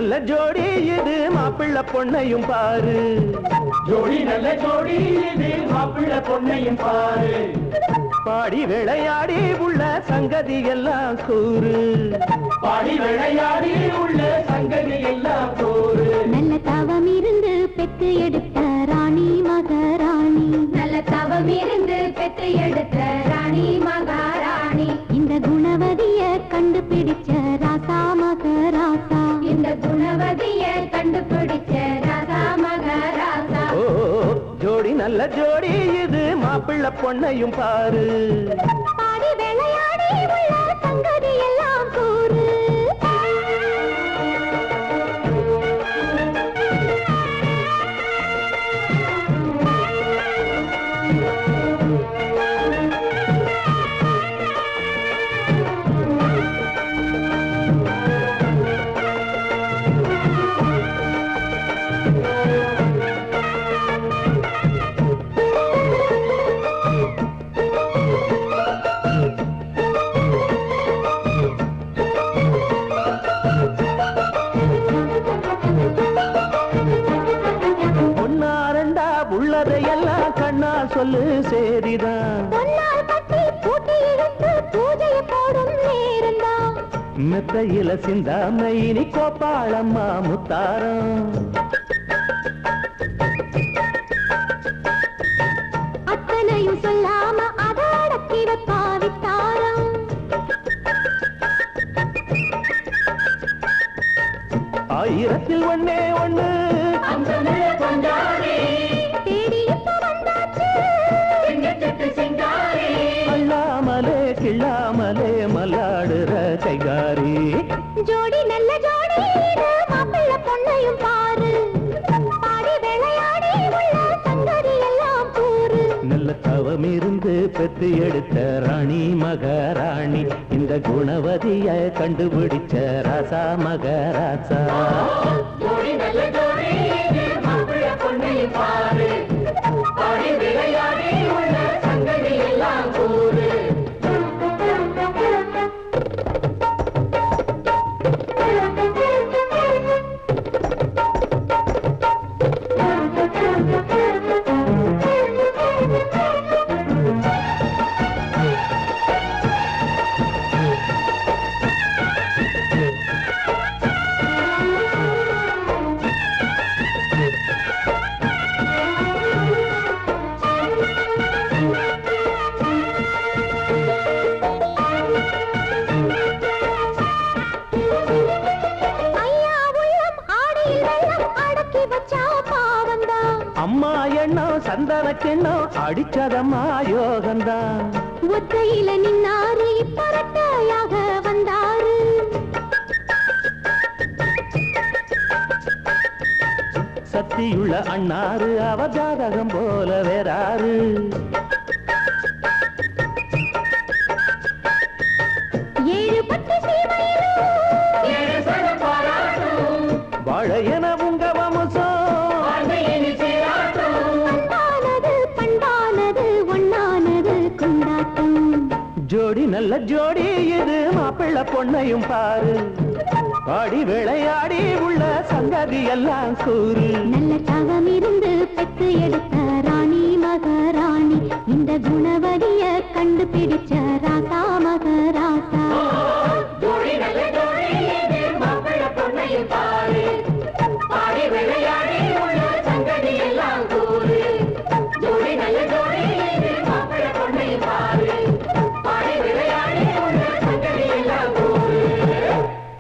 நல்ல ஜோடி இது மாப்பிள்ளை பொண்ணையும் பாரு. ஜோடி நல்ல ஜோடி இது மாப்பிள்ளை பொண்ணையும் பாரு. பாடி விளையாடி உள்ள சங்கதி எல்லாம் கூறு. பாடி விளையாடி உள்ள சங்கதி எல்லாம் கூறு. நல்ல தவம் இருந்து பெத்து எடுத்த ராணி மகாராணி. நல்ல தவம் இருந்து பெத்து எடுத்த ராணி மகாராணி. இந்த குணவதிய கண்டுபிடிச்ச ராசா மகராசா. இந்த குணவதிய கண்டுபிடிச்ச ராசா மகராசா. ஓ ஜோடி நல்ல ஜோடி இது மாப்பிள்ளை பொண்ணையும் பாரு. பாடி விளையாடி உள்ள சங்கதி எல்லாம் கூறு. உள்ளதையெல்லாம் கண்ணா சொல்லு சேரிதான். மெத்தையில சிந்தாம இனி கோபாளம்மா முத்தாரம். அத்தனையும் சொல்லாம அதடக்கி வைப்பாவித்தாரம். ஆயிரத்தில் ஒண்ணே ஒண்ணு அள்ளாமலே கிள்ளாமலே மல்லாடுற கைகாரி. ஜோடி நல்ல ஜோடி மாப்பிள்ளை பொண்ணையும் பாரு. பாடி விளையாடி உள்ள சங்கதி எல்லாம் கூறு. நல்ல தவம் இருந்து பெத்து எடுத்த ராணி மகாராணி. இந்த குணவதிய கண்டுபிடிச்ச ராசா மகராசா. ஜோடி நல்ல ஜோடி மாப்பிள்ளை பொண்ணையும் பாரு. பாடி விளையாடி உள்ள சங்கதி எல்லாம் கூறு. அம்மா எண்ணம் சந்தன கிண்ணம் அடிச்சதம்மா யோகந்தான். ஒத்தையில நின்னாரு இப்பரட்டையாக வந்தாரு. சக்தியுள்ள அண்ணாரு அவ ஜாதகம் போல வேறாரு. ஏழு பத்து வாழ என உங்க வம்சம். ஜோடி நல்ல ஜோடி இது மாப்பிள்ளை பொண்ணையும் பாரு. பாடி விளையாடி உள்ள சங்கதி எல்லாம் கூறு. நல்ல தவம் இருந்து பெத்து எடுத்த ராணி மகாராணி. இந்த குணவதிய கண்டுபிடிச்ச ராசா மகாராணி.